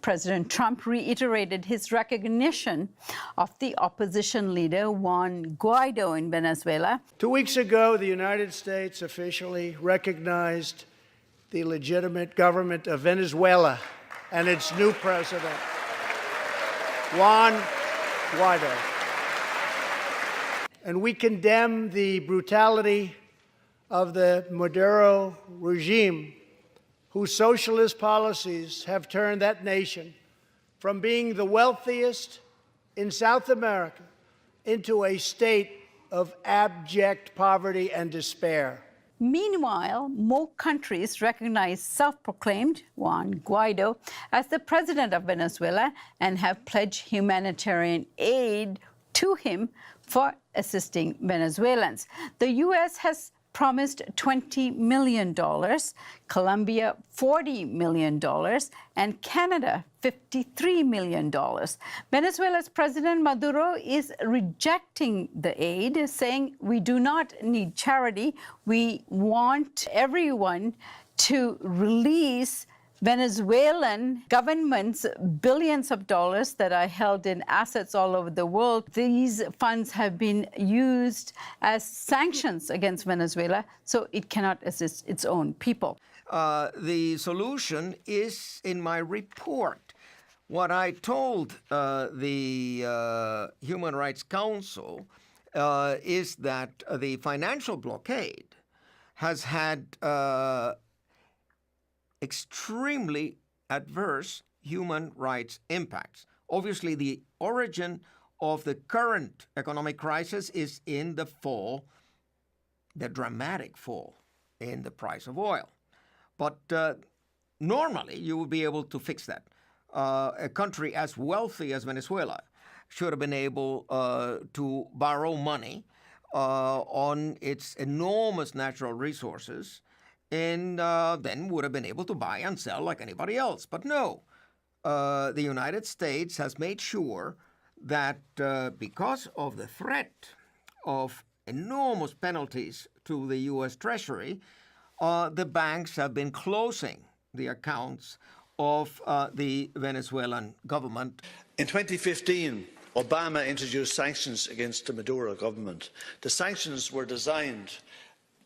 President Trump reiterated his recognition of the opposition leader Juan Guaido in Venezuela. 2 weeks ago, the United States officially recognized the legitimate government of Venezuela and its new president, Juan Guaido. And we condemn the brutality of the Maduro regime, whose socialist policies have turned that nation from being the wealthiest in South America into a state of abject poverty and despair. Meanwhile, more countries recognize self-proclaimed Juan Guaido as the president of Venezuela and have pledged humanitarian aid to him for assisting Venezuelans. The U.S. has promised $20 million, Colombia $40 million, and Canada $53 million. Venezuela's President Maduro is rejecting the aid, saying we do not need charity. We want everyone to release Venezuelan government's billions of dollars that are held in assets all over the world. These funds have been used as sanctions against Venezuela, so it cannot assist its own people. The solution is in my report. What I told the Human Rights Council is that the financial blockade has had extremely adverse human rights impacts. Obviously, the origin of the current economic crisis is in the fall, the dramatic fall in the price of oil. But normally, you would be able to fix that. A country as wealthy as Venezuela should have been able to borrow money on its enormous natural resources, and then would have been able to buy and sell like anybody else. But no, the United States has made sure that because of the threat of enormous penalties to the U.S. Treasury, the banks have been closing the accounts of the Venezuelan government. In 2015, Obama introduced sanctions against the Maduro government. The sanctions were designed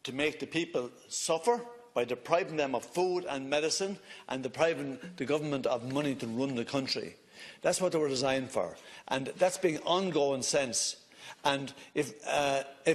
to make the people suffer by depriving them of food and medicine and depriving the government of money to run the country. That's what they were designed for, and that's been ongoing since. And if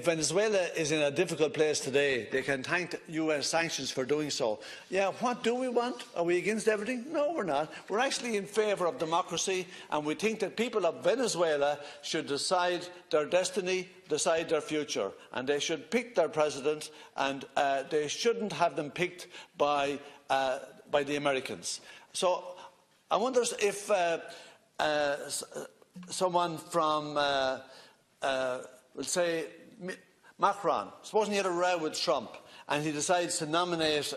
Venezuela is in a difficult place today, they can thank US sanctions for doing so. Yeah, what do we want? Are we against everything? No, we're not. We're actually in favour of democracy, and we think that people of Venezuela should decide their destiny, decide their future, and they should pick their president, and they shouldn't have them picked by the Americans. So I wonder if someone from we'll say Macron, supposing he had a row with Trump and he decides to nominate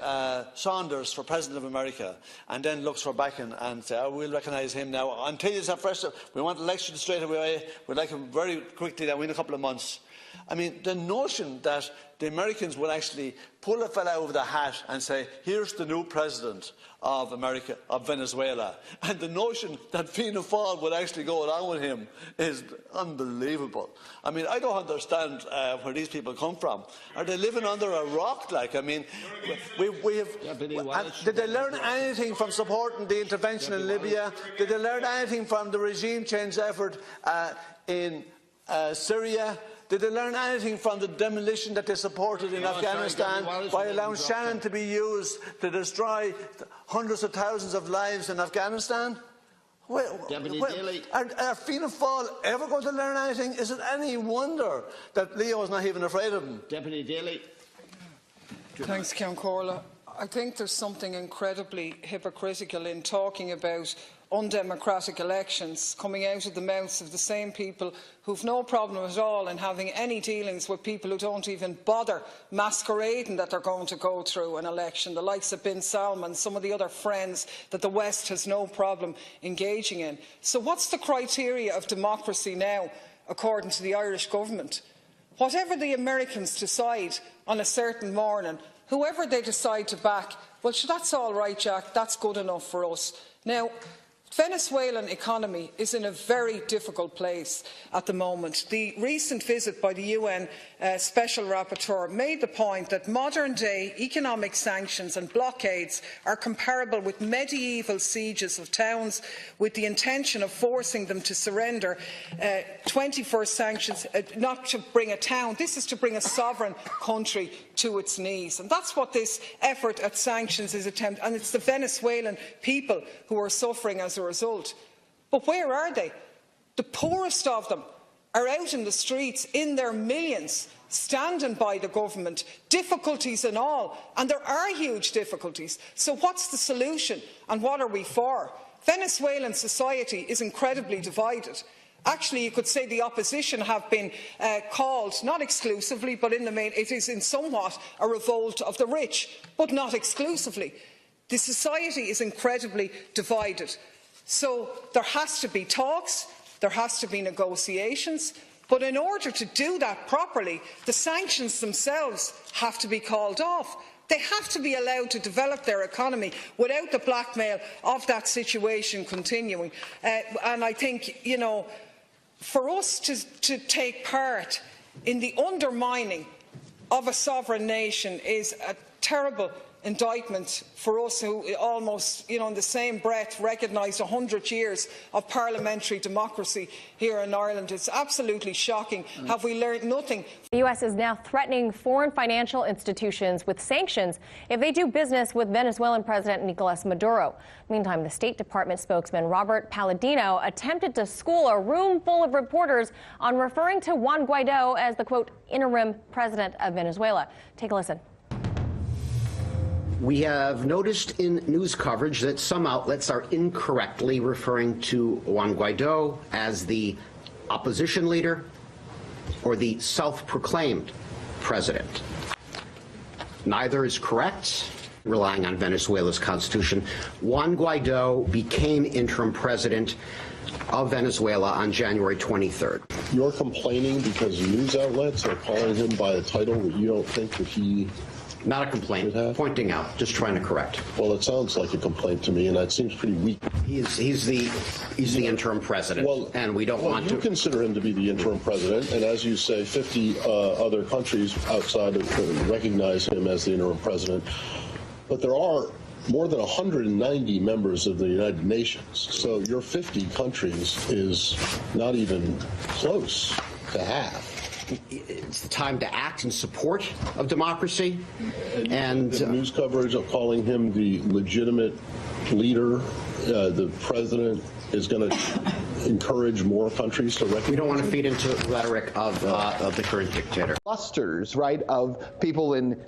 Saunders for President of America and then looks for backing and say, oh, we'll recognise him now. Until it's a fresh, we want elections straight away, we'd like him very quickly now in a couple of months. I mean, the notion that the Americans will actually pull a fellow out of the hat and say, here's the new president of America, of Venezuela, and the notion that Fianna Fáil would actually go along with him is unbelievable. I mean, I don't understand where these people come from. Are they living under a rock? Like, I mean, did they learn anything from supporting the intervention in Libya? Did they learn anything from the regime change effort in Syria? Did they learn anything from the demolition that they supported in Afghanistan by allowing Shannon to be used to destroy hundreds of thousands of lives in Afghanistan? Are Fianna Fáil ever going to learn anything? Is it any wonder that Leo is not even afraid of them? Deputy Daly. Thanks, Ceann Comhairle. I think there's something incredibly hypocritical in talking about undemocratic elections coming out of the mouths of the same people who've no problem at all in having any dealings with people who don't even bother masquerading that they're going to go through an election, the likes of Bin Salman, some of the other friends that the West has no problem engaging in. So what's the criteria of democracy now, according to the Irish government? Whatever the Americans decide on a certain morning, whoever they decide to back, well, that's all right, Jack, that's good enough for us. Now, Venezuelan economy is in a very difficult place at the moment. The recent visit by the UN Special Rapporteur made the point that modern-day economic sanctions and blockades are comparable with medieval sieges of towns with the intention of forcing them to surrender. 21st sanctions, not to bring a town, this is to bring a sovereign country to its knees. And that's what this effort at sanctions is attempting, and it's the Venezuelan people who are suffering as a result. But where are they? The poorest of them are out in the streets in their millions, standing by the government, difficulties and all, and there are huge difficulties. So what's the solution and what are we for? Venezuelan society is incredibly divided. Actually, you could say the opposition have been called, not exclusively, but in the main, it is in somewhat a revolt of the rich, but not exclusively. The society is incredibly divided. So there has to be talks, there has to be negotiations, but in order to do that properly, the sanctions themselves have to be called off. They have to be allowed to develop their economy without the blackmail of that situation continuing. And I think, you know, for us to take part in the undermining of a sovereign nation is a terrible indictment for us who almost, you know, in the same breath recognised 100 years of parliamentary democracy here in Ireland. It's absolutely shocking. Have we learned nothing? The U.S. is now threatening foreign financial institutions with sanctions if they do business with Venezuelan President Nicolas Maduro. Meantime, the State Department spokesman Robert Palladino attempted to school a room full of reporters on referring to Juan Guaido as the, quote, interim president of Venezuela. Take a listen. We have noticed in news coverage that some outlets are incorrectly referring to Juan Guaido as the opposition leader or the self-proclaimed president. Neither is correct. Relying on Venezuela's constitution, Juan Guaido became interim president of Venezuela on January 23rd. You're complaining because news outlets are calling him by a title that you don't think that he... Not a complaint, pointing out, just trying to correct. Well, it sounds like a complaint to me, and that seems pretty weak. He's the interim president, well, and we don't want to... You consider him to be the interim president, and as you say, 50 other countries outside of recognize him as the interim president. But there are more than 190 members of the United Nations, so your 50 countries is not even close to half. It's the time to act in support of democracy. And the news coverage of calling him the legitimate leader, the president, is going to encourage more countries to recognize. We don't want to feed into the rhetoric of the current dictator. Clusters, right, of people in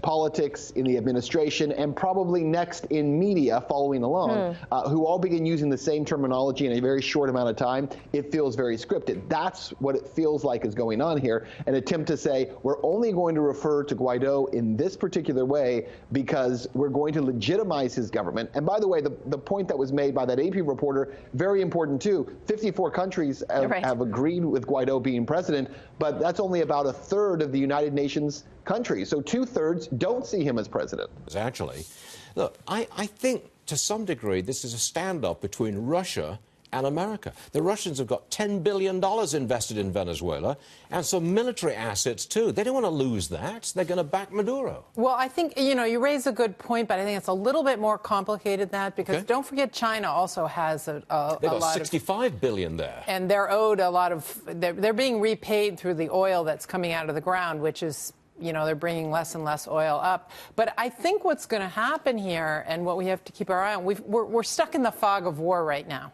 politics, in the administration, and probably next in media following along, who all begin using the same terminology in a very short amount of time. It feels very scripted. That's what it feels like is going on here, an attempt to say we're only going to refer to Guaido in this particular way because we're going to legitimize his government. And by the way, the point that was made by that AP reporter, very important too. 54 countries have agreed with Guaido being president, but that's only about a third of the United Nations countries. So 2/3 don't see him as president. Actually, look, I think to some degree this is a standoff between Russia and America. The Russians have got $10 billion invested in Venezuela and some military assets too. They don't want to lose that. They're going to back Maduro. Well, I think, you know, you raise a good point, but I think it's a little bit more complicated than that because don't forget China also has a lot of... $65 billion there. And they're owed a lot of... They're being repaid through the oil that's coming out of the ground, which is... You know, they're bringing less and less oil up. But I think what's going to happen here and what we have to keep our eye on, we're stuck in the fog of war right now.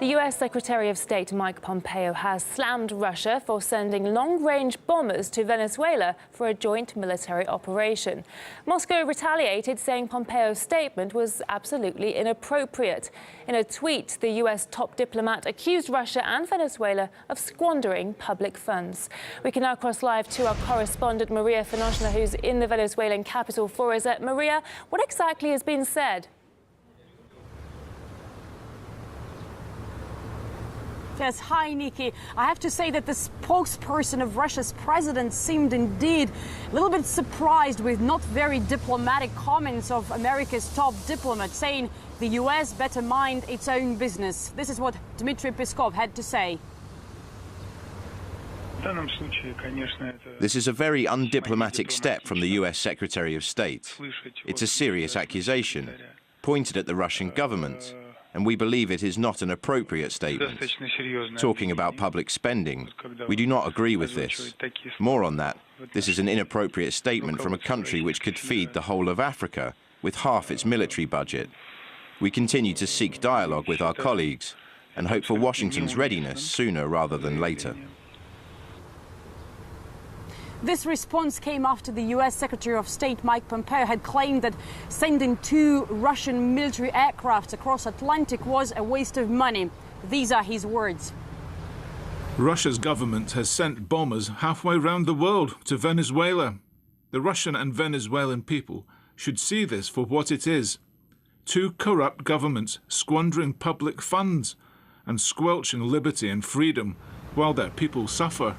The U.S. Secretary of State Mike Pompeo has slammed Russia for sending long-range bombers to Venezuela for a joint military operation. Moscow retaliated, saying Pompeo's statement was absolutely inappropriate. In a tweet, the U.S. top diplomat accused Russia and Venezuela of squandering public funds. We can now cross live to our correspondent Maria Finoshna, who's in the Venezuelan capital for us. Maria, what exactly has been said? Yes, hi, Nikki. I have to say that the spokesperson of Russia's president seemed indeed a little bit surprised with not very diplomatic comments of America's top diplomat, saying the US better mind its own business. This is what Dmitry Peskov had to say. This is a very undiplomatic step from the US Secretary of State. It's a serious accusation, pointed at the Russian government, and we believe it is not an appropriate statement. Talking about public spending, we do not agree with this. More on that, this is an inappropriate statement from a country which could feed the whole of Africa with half its military budget. We continue to seek dialogue with our colleagues and hope for Washington's readiness sooner rather than later. This response came after the US Secretary of State Mike Pompeo had claimed that sending 2 Russian military aircraft across Atlantic was a waste of money. These are his words. Russia's government has sent bombers halfway round the world to Venezuela. The Russian and Venezuelan people should see this for what it is. 2 corrupt governments squandering public funds and squelching liberty and freedom while their people suffer.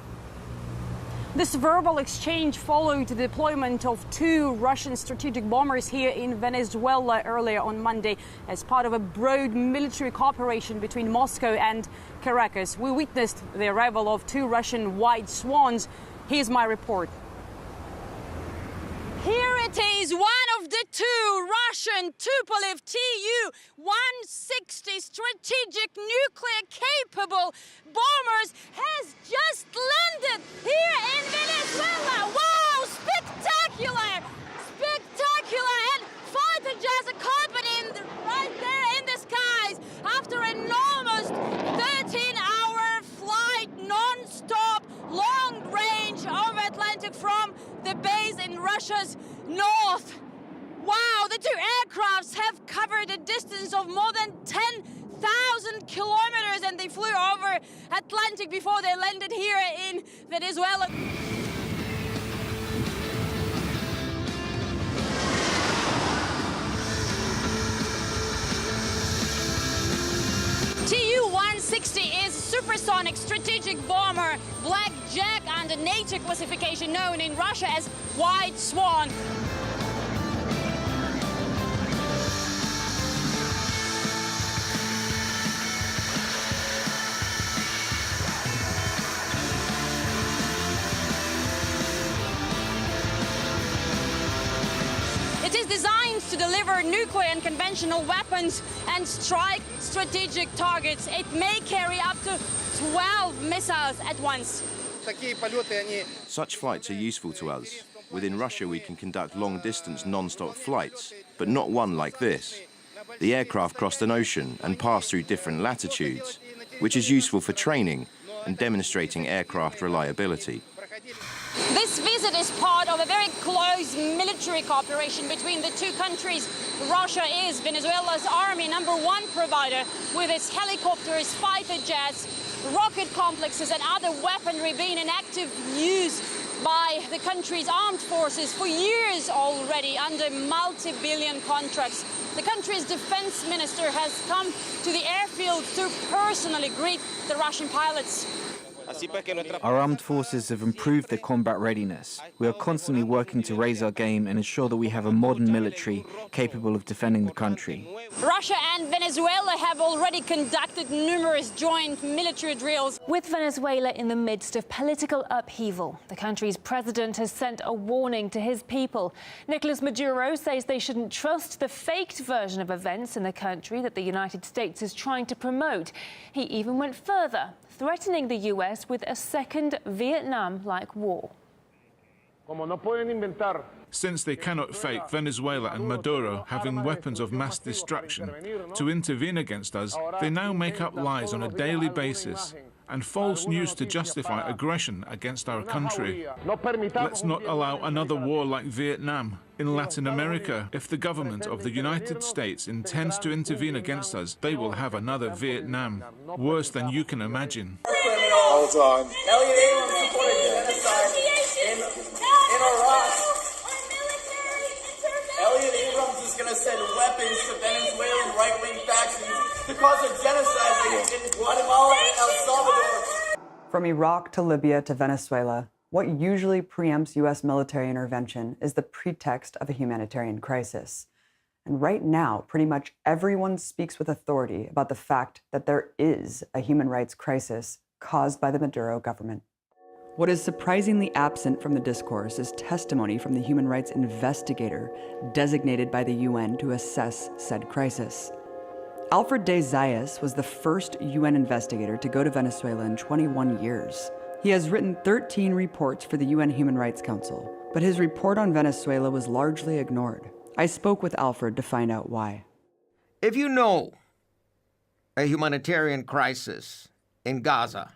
This verbal exchange followed the deployment of 2 Russian strategic bombers here in Venezuela earlier on Monday as part of a broad military cooperation between Moscow and Caracas. We witnessed the arrival of 2 Russian white swans. Here's my report. Here it is, one of the 2 Russian Tupolev Tu-160 strategic nuclear-capable bombers has just landed here in Venezuela. Wow, spectacular! Spectacular! And fighter jets accompanying right there in the skies after an almost 13-hour flight, non-stop, long-range over Atlantic from the base in Russia's north. Wow, the 2 aircrafts have covered a distance of more than 10,000 kilometers, and they flew over Atlantic before they landed here in Venezuela. Tu-160 is supersonic strategic bomber, Black Jack under NATO classification, known in Russia as White Swan. It is designed to deliver nuclear and conventional weapons and strike strategic targets. It may carry up to 12 missiles at once. Such flights are useful to us. Within Russia, we can conduct long-distance non-stop flights, but not one like this. The aircraft crossed an ocean and passed through different latitudes, which is useful for training and demonstrating aircraft reliability. This visit is part of a very close military cooperation between the 2 countries. Russia is Venezuela's army #1 provider, with its helicopters, fighter jets, rocket complexes and other weaponry being in active use by the country's armed forces for years already under multi-billion contracts. The country's defense minister has come to the airfield to personally greet the Russian pilots. Our armed forces have improved their combat readiness. We are constantly working to raise our game and ensure that we have a modern military capable of defending the country. Russia and Venezuela have already conducted numerous joint military drills. With Venezuela in the midst of political upheaval, the country's president has sent a warning to his people. Nicolas Maduro says they shouldn't trust the faked version of events in the country that the United States is trying to promote. He even went further, threatening the US with a second Vietnam-like war. Since they cannot fake Venezuela and Maduro having weapons of mass destruction to intervene against us, they now make up lies on a daily basis and false news to justify aggression against our country. Let's not allow another war like Vietnam in Latin America. If the government of the United States intends to intervene against us, they will have another Vietnam, worse than you can imagine. Hold on. Elliot Abrams is going to send weapons to Venezuelan right-wing factions to cause a genocide in Guatemala and El Salvador. From Iraq to Libya to Venezuela, what usually preempts U.S. military intervention is the pretext of a humanitarian crisis. And right now, pretty much everyone speaks with authority about the fact that there is a human rights crisis caused by the Maduro government. What is surprisingly absent from the discourse is testimony from the human rights investigator designated by the UN to assess said crisis. Alfred de Zayas was the first UN investigator to go to Venezuela in 21 years. He has written 13 reports for the UN Human Rights Council, but his report on Venezuela was largely ignored. I spoke with Alfred to find out why. If you know a humanitarian crisis in Gaza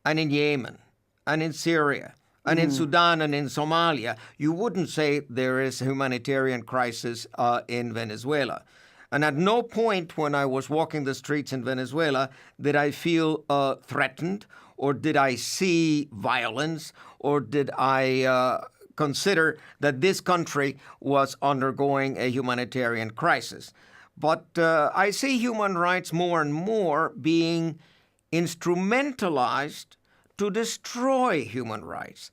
and in Yemen and in Syria and in Sudan and in Somalia, you wouldn't say there is a humanitarian crisis in Venezuela. And at no point when I was walking the streets in Venezuela did I feel threatened, or did I see violence, or did I consider that this country was undergoing a humanitarian crisis. But I see human rights more and more being instrumentalized to destroy human rights.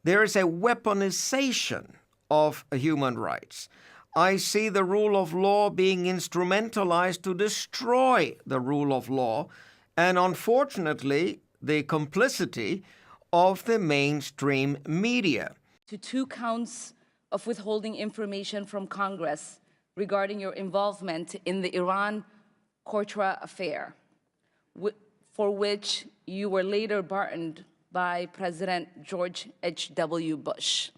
There is a weaponization of human rights. I see the rule of law being instrumentalized to destroy the rule of law, and unfortunately, the complicity of the mainstream media. To 2 counts of withholding information from Congress regarding your involvement in the Iran-Contra affair, for which you were later pardoned by President George H.W. Bush.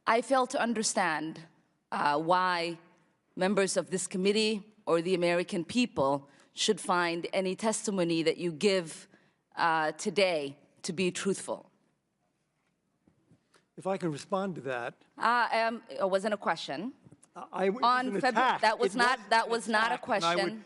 I fail to understand why members of this committee or the American people should find any testimony that you give today to be truthful. If I can respond to that. It wasn't a question. That was not a question.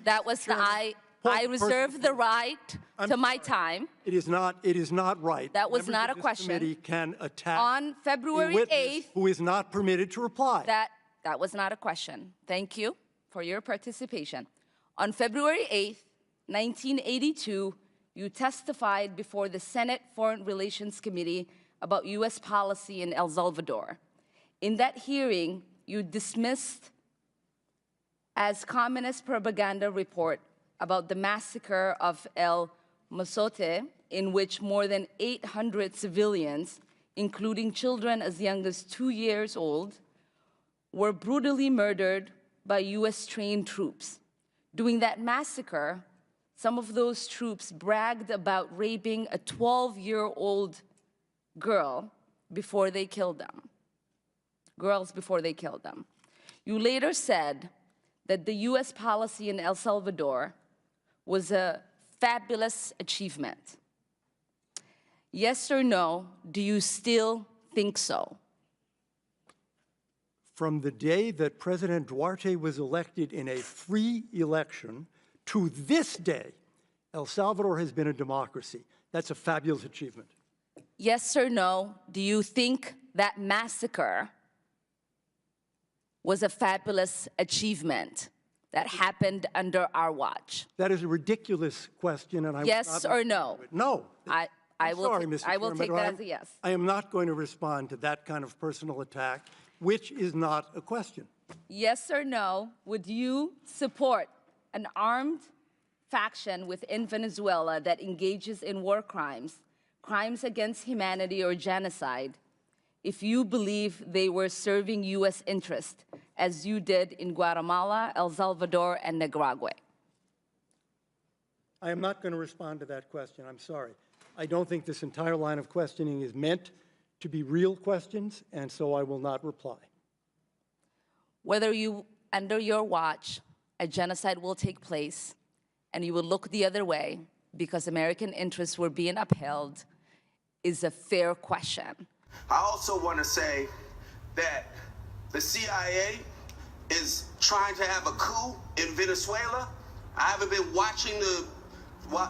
I reserve the right to my time. It is not right. That was not a This question. committee can attack On February a witness 8th, who is not permitted to reply. That was not a question. Thank you for your participation. On February 8th, 1982, you testified before the Senate Foreign Relations Committee about U.S. policy in El Salvador. In that hearing, you dismissed as communist propaganda report about the massacre of El Mozote, in which more than 800 civilians, including children as young as 2 years old, were brutally murdered by U.S.-trained troops. During that massacre, some of those troops bragged about raping a 12-year-old girl before they killed them. Girls before they killed them. You later said that the U.S. policy in El Salvador was a fabulous achievement. Yes or no, do you still think so? From the day that President Duarte was elected in a free election to this day, El Salvador has been a democracy. That's a fabulous achievement. Yes or no, do you think that massacre was a fabulous achievement that happened under our watch? That is a ridiculous question, and I yes or no? No. I will take that as a yes. I am not going to respond to that kind of personal attack, which is not a question. Yes or no, would you support an armed faction within Venezuela that engages in war crimes, crimes against humanity or genocide, if you believe they were serving U.S. interest, as you did in Guatemala, El Salvador, and Nicaragua? I am not going to respond to that question. I'm sorry. I don't think this entire line of questioning is meant to be real questions, and so I will not reply. Whether under your watch, a genocide will take place, and you will look the other way because American interests were being upheld, is a fair question. I also want to say that the CIA is trying to have a coup in Venezuela. I haven't been watching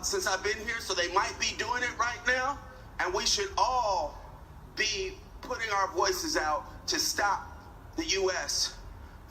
since I've been here, so they might be doing it right now, and we should all be putting our voices out to stop the U.S.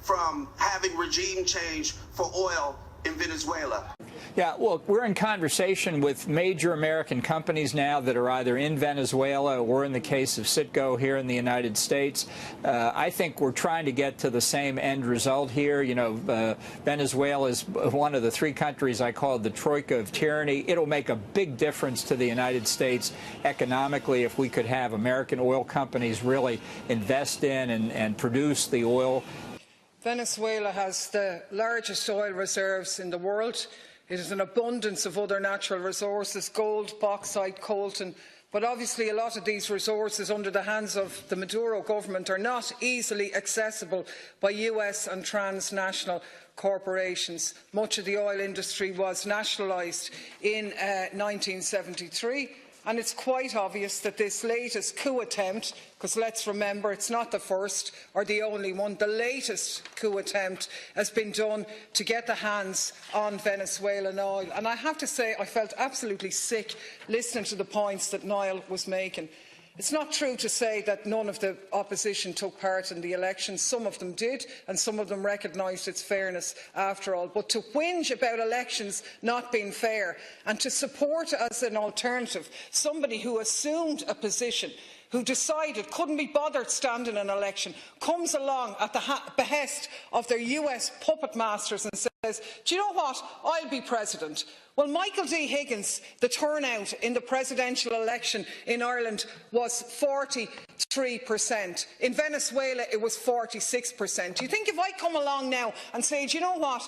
from having regime change for oil in Venezuela. Yeah, look, we're in conversation with major American companies now that are either in Venezuela or, in the case of Citgo, here in the United States. I think we're trying to get to the same end result here. You know, Venezuela is one of the three countries I call the troika of tyranny. It'll make a big difference to the United States economically if we could have American oil companies really invest in and produce the oil. Venezuela has the largest oil reserves in the world. It has an abundance of other natural resources, gold, bauxite, coltan. But obviously a lot of these resources under the hands of the Maduro government are not easily accessible by US and transnational corporations. Much of the oil industry was nationalised in 1973. And it's quite obvious that this latest coup attempt, because let's remember it's not the first or the only one, the latest coup attempt has been done to get the hands on Venezuelan oil. And I have to say I felt absolutely sick listening to the points that Niall was making. It's not true to say that none of the opposition took part in the elections. Some of them did, and some of them recognised its fairness after all. But to whinge about elections not being fair and to support as an alternative somebody who assumed a position, who decided couldn't be bothered standing an election, comes along at the behest of their US puppet masters and says, do you know what, I'll be president. Well, Michael D. Higgins, the turnout in the presidential election in Ireland was 43%. In Venezuela, it was 46%. Do you think if I come along now and say, do you know what,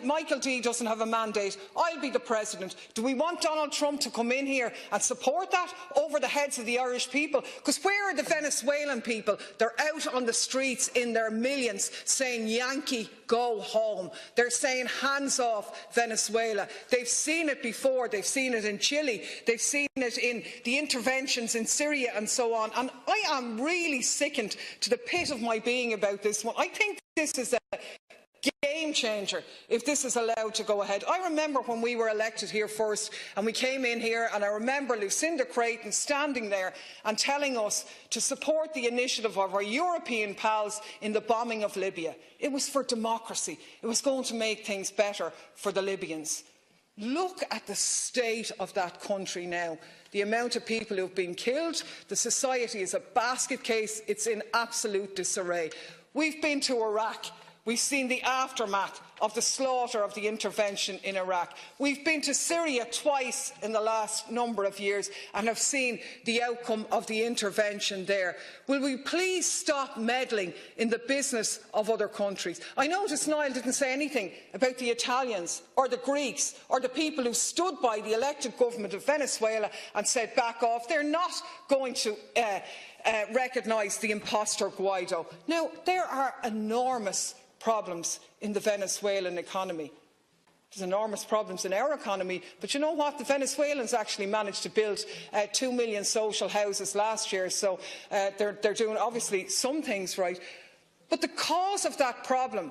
Michael D. doesn't have a mandate, I'll be the president, do we want Donald Trump to come in here and support that over the heads of the Irish people? Because where are the Venezuelan people? They're out on the streets in their millions saying, Yankee, go home. They're saying, hands off Venezuela. They've seen it before. They've seen it in Chile. They've seen it in the interventions in Syria and so on. And I am really sickened to the pit of my being about this one. I think this is a game changer if this is allowed to go ahead. I remember when we were elected here first and we came in here, and I remember Lucinda Creighton standing there and telling us to support the initiative of our European pals in the bombing of Libya. It was for democracy. It was going to make things better for the Libyans. Look at the state of that country now. The amount of people who have been killed. The society is a basket case. It's in absolute disarray. We've been to Iraq. We've seen the aftermath of the slaughter of the intervention in Iraq. We've been to Syria twice in the last number of years and have seen the outcome of the intervention there. Will we please stop meddling in the business of other countries? I noticed Niall didn't say anything about the Italians or the Greeks or the people who stood by the elected government of Venezuela and said back off. They're not going to recognise the imposter Guaido. Now, there are enormous problems in the Venezuelan economy. There's enormous problems in our economy, but you know what? The Venezuelans actually managed to build 2 million social houses last year, so they're doing obviously some things right. But the cause of that problem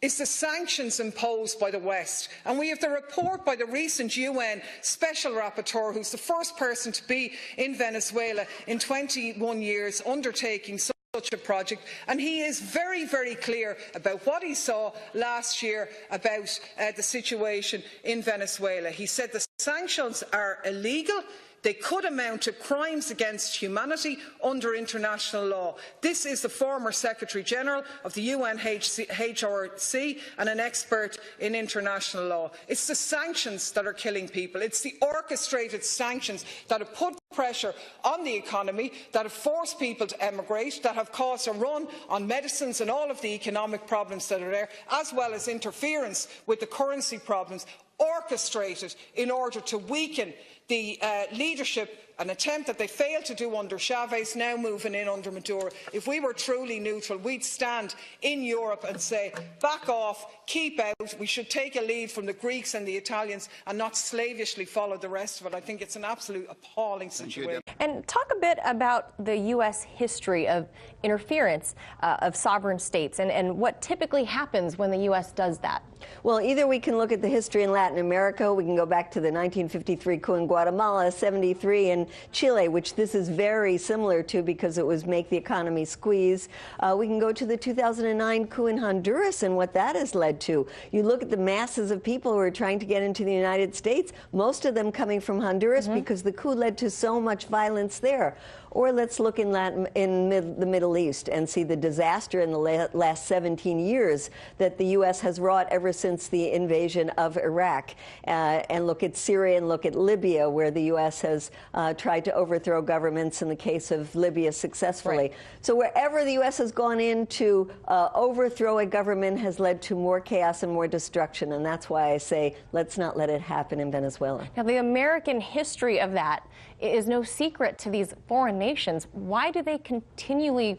is the sanctions imposed by the West. And we have the report by the recent UN Special Rapporteur, who's the first person to be in Venezuela in 21 years undertaking such a project, and he is very, very clear about what he saw last year about the situation in Venezuela. He said the sanctions are illegal. They could amount to crimes against humanity under international law. This is the former Secretary-General of the UNHRC and an expert in international law. It's the sanctions that are killing people. It's the orchestrated sanctions that have put pressure on the economy, that have forced people to emigrate, that have caused a run on medicines and all of the economic problems that are there, as well as interference with the currency problems, orchestrated in order to weaken the leadership, an attempt that they failed to do under Chavez, now moving in under Maduro. If we were truly neutral, we'd stand in Europe and say, back off, keep out. We should take a lead from the Greeks and the Italians and not slavishly follow the rest of it. I think it's an absolute appalling situation. And talk a bit about the U.S. history of interference of sovereign states and what typically happens when the U.S. does that. Well, either we can look at the history in Latin America, we can go back to the 1953 coup in Guatemala, 73 in in Chile, which this is very similar to because it was make the economy squeeze. We can go to the 2009 coup in Honduras and what that has led to. You look at the masses of people who are trying to get into the United States, most of them coming from Honduras because the coup led to so much violence there. Or let's look in the Middle East and see the disaster in the last 17 years that the U.S. has wrought ever since the invasion of Iraq. And look at Syria and look at Libya, where the U.S. has tried to overthrow governments, in the case of Libya, successfully. Right. So wherever the U.S. has gone in to overthrow a government has led to more chaos and more destruction. And that's why I say, let's not let it happen in Venezuela. Now, the American history of that is no secret to these foreign nations. Why do they continually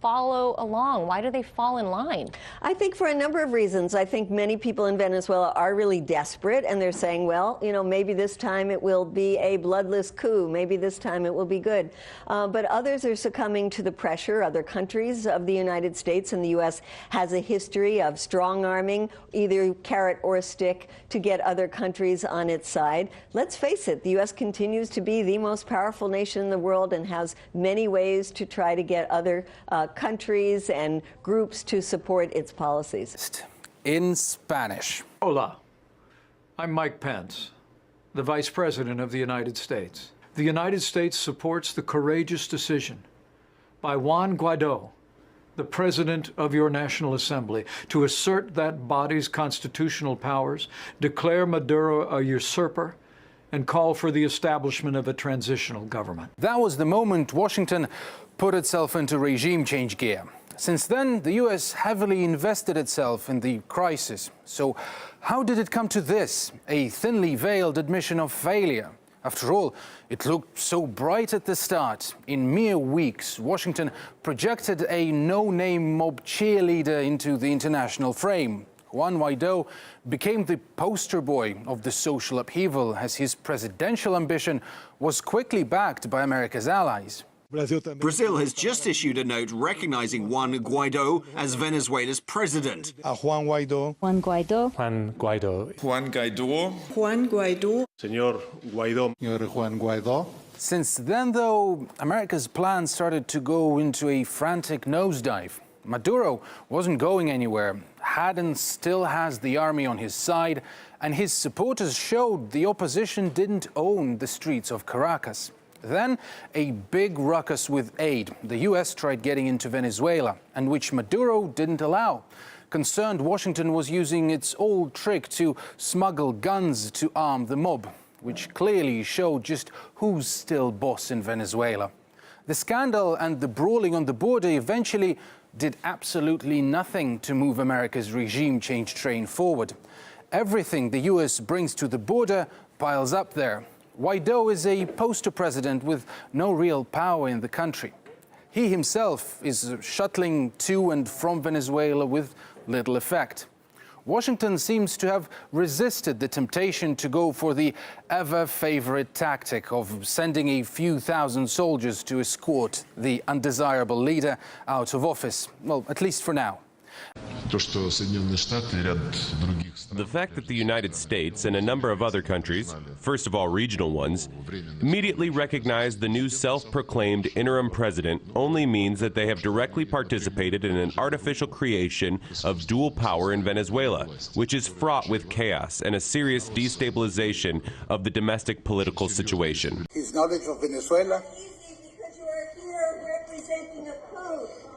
follow along? Why do they fall in line? I think for a number of reasons. I think many people in Venezuela are really desperate, and they're saying, well, you know, maybe this time it will be a bloodless coup. Maybe this time it will be good. But others are succumbing to the pressure. Other countries of the United States and the U.S. has a history of strong-arming, either carrot or stick, to get other countries on its side. Let's face it, the U.S. continues to be the most powerful nation in the world and has many ways to try to get other countries and groups to support its policies. In Spanish. Hola, I'm Mike Pence, the Vice President of the United States. The United States supports the courageous decision by Juan Guaido, the President of your National Assembly, to assert that body's constitutional powers, declare Maduro a usurper, and call for the establishment of a transitional government. That was the moment Washington put itself into regime change gear. Since then, the U.S. heavily invested itself in the crisis. So how did it come to this, a thinly veiled admission of failure? After all, it looked so bright at the start. In mere weeks, Washington projected a no-name mob cheerleader into the international frame. Juan Guaido became the poster boy of the social upheaval, as his presidential ambition was quickly backed by America's allies. Brazil has just issued a note recognizing Juan Guaido as Venezuela's president. Juan Guaido. Juan Guaido. Juan Guaido. Juan Guaido. Juan Guaido. Señor Guaido. Señor Juan Guaido. Since then, though, America's plans started to go into a frantic nosedive. Maduro wasn't going anywhere, had and still has the army on his side, and his supporters showed the opposition didn't own the streets of Caracas. Then, a big ruckus with aid. The U.S. tried getting into Venezuela, and which Maduro didn't allow. Concerned Washington was using its old trick to smuggle guns to arm the mob, which clearly showed just who's still boss in Venezuela. The scandal and the brawling on the border eventually did absolutely nothing to move America's regime change train forward. Everything the U.S. brings to the border piles up there. Guaido is a poster president with no real power in the country. He himself is shuttling to and from Venezuela with little effect. Washington seems to have resisted the temptation to go for the ever-favorite tactic of sending a few thousand soldiers to escort the undesirable leader out of office, well, at least for now. The fact that the United States and a number of other countries, first of all regional ones, immediately recognized the new self-proclaimed interim president only means that they have directly participated in an artificial creation of dual power in Venezuela, which is fraught with chaos and a serious destabilization of the domestic political situation. His knowledge of Venezuela.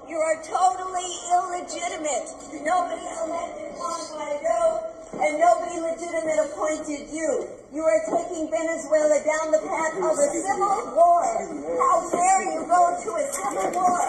You are totally illegitimate. Nobody elected Juan Guaido, and nobody legitimate appointed you. You are taking Venezuela down the path of a civil war. How dare you go to a civil war?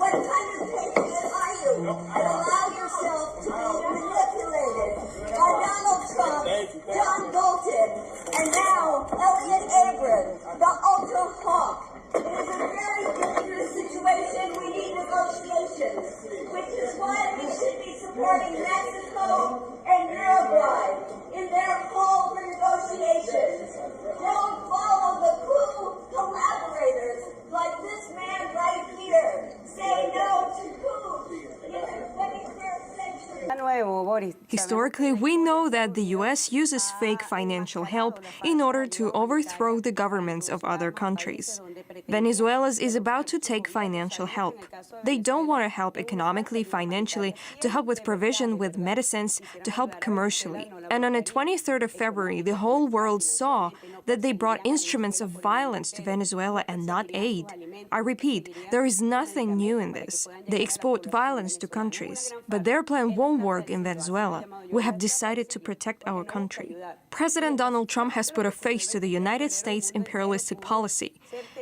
What kind of patriot are you? And allow yourself to be manipulated by Donald Trump, John Bolton, and now Elliot Abrams, the ultra hawk. It is a very dangerous situation. We need negotiations, which is why we should be supporting Mexico and Uruguay in their call for negotiations. Don't follow the coup collaborators like this man right here. Say no to coups in the 21st century. Nuevo, Boris. Historically, we know that the US uses fake financial help in order to overthrow the governments of other countries. Venezuela is about to take financial help. They don't want to help economically, financially, to help with provision, with medicines, to help commercially. And on the 23rd of February, the whole world saw that they brought instruments of violence to Venezuela and not aid. I repeat, there is nothing new in this. They export violence to countries, but their plan won't work in Venezuela. We have decided to protect our country. President Donald Trump has put a face to the United States imperialistic policy.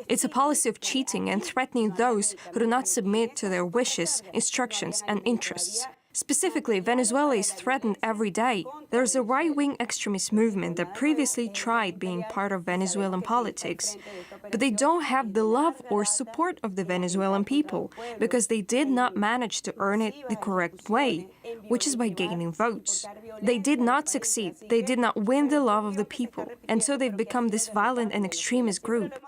It's a policy of cheating and threatening those who do not submit to their wishes, instructions, and interests. Specifically, Venezuela is threatened every day. There's a right-wing extremist movement that previously tried being part of Venezuelan politics, but they don't have the love or support of the Venezuelan people because they did not manage to earn it the correct way, which is by gaining votes. They did not succeed. They did not win the love of the people, and so they've become this violent and extremist group.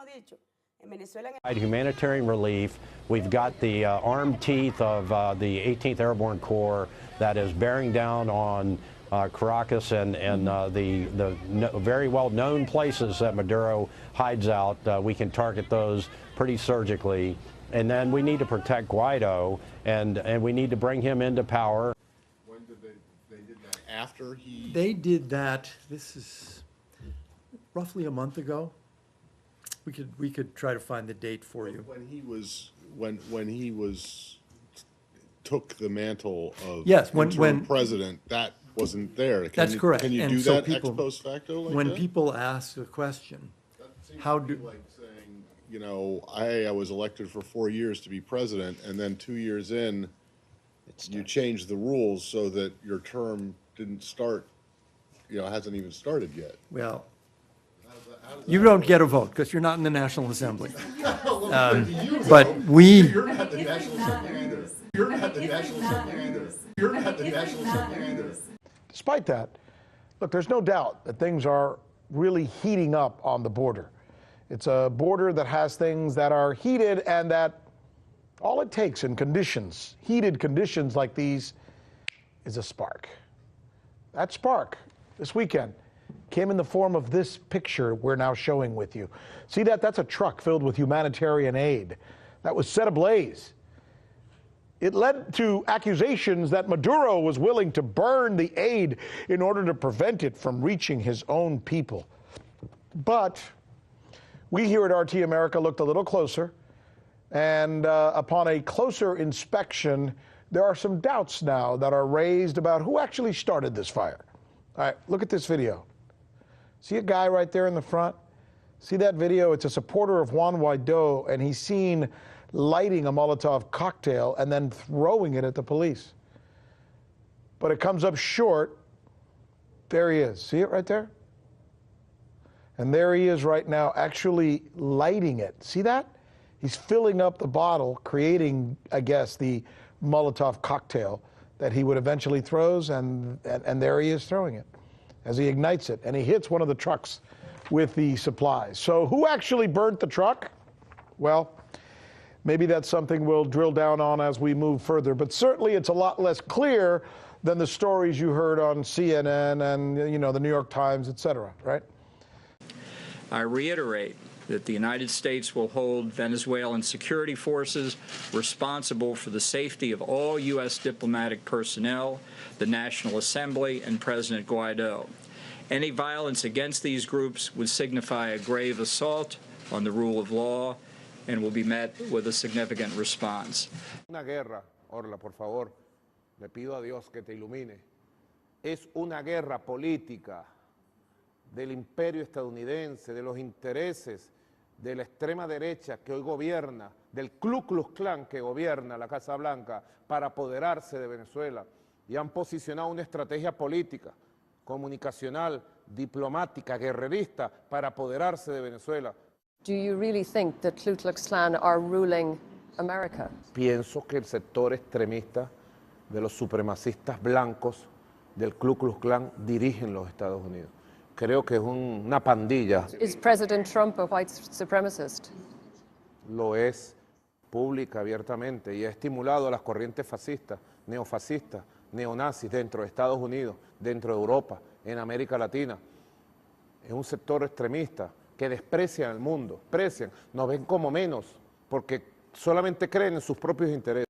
Humanitarian relief. We've got the armed teeth of the 18th Airborne Corps that is bearing down on Caracas and the very well-known places that Maduro hides out. We can target those pretty surgically. And then we need to protect Guaido, and we need to bring him into power. When did they did that? After he... They did that, this is roughly a month ago. We could try to find the date for you. When he was took the mantle of when president, that wasn't there. That's correct. Can you and do so that people, ex post facto like when that? people ask the question, how do like saying, you know, I was elected for 4 years to be president, and then 2 years in, you changed the rules so that your term didn't start, you know, hasn't even started yet. Well, you don't get a vote because you're not in the National Assembly. But we... You're not the National Assembly either. You're not the National Assembly either. You're not the National Assembly either. Despite that, look, there's no doubt that things are really heating up on the border. It's a border that has things that are heated, and that all it takes in conditions, heated conditions like these, is a spark. That spark, this weekend, came in the form of this picture we're now showing with you. See that? That's a truck filled with humanitarian aid that was set ablaze. It led to accusations that Maduro was willing to burn the aid in order to prevent it from reaching his own people. But we here at RT America looked a little closer, and upon a closer inspection, there are some doubts now that are raised about who actually started this fire. All right, look at this video. See a guy right there in the front? See that video? It's a supporter of Juan Guaido, and he's seen lighting a Molotov cocktail and then throwing it at the police. But it comes up short. There he is. See it right there? And there he is right now actually lighting it. See that? He's filling up the bottle, creating, I guess, the Molotov cocktail that he would eventually throws, and there he is throwing it as he ignites it, and he hits one of the trucks with the supplies. So who actually burnt the truck? Well, maybe that's something we'll drill down on as we move further, but certainly it's a lot less clear than the stories you heard on CNN and, you know, the New York Times, et cetera, right? I reiterate that the United States will hold Venezuelan security forces responsible for the safety of all U.S. diplomatic personnel, the National Assembly, and President Guaido. Any violence against these groups would signify a grave assault on the rule of law and will be met with a significant response. Una guerra, Orla, por favor, le pido a Dios que te ilumine. Es una guerra política del imperio estadounidense, de los intereses de la extrema derecha que hoy gobierna, del Ku Klux Klan que gobierna la Casa Blanca para apoderarse de Venezuela, y han posicionado una estrategia política, comunicacional, diplomática, guerrerista para apoderarse de Venezuela. Do you really think that Ku Klux Klan are ruling America? Pienso que el sector extremista de los supremacistas blancos del Ku Klux Klan dirigen los Estados Unidos. Creo que es una pandilla. Is President Trump a white supremacist? Lo es pública, abiertamente, y ha estimulado a las corrientes fascistas, neofascistas, neonazis dentro de Estados Unidos, dentro de Europa, en América Latina. Es un sector extremista que desprecia al mundo, nos ven como menos, porque solamente creen en sus propios intereses.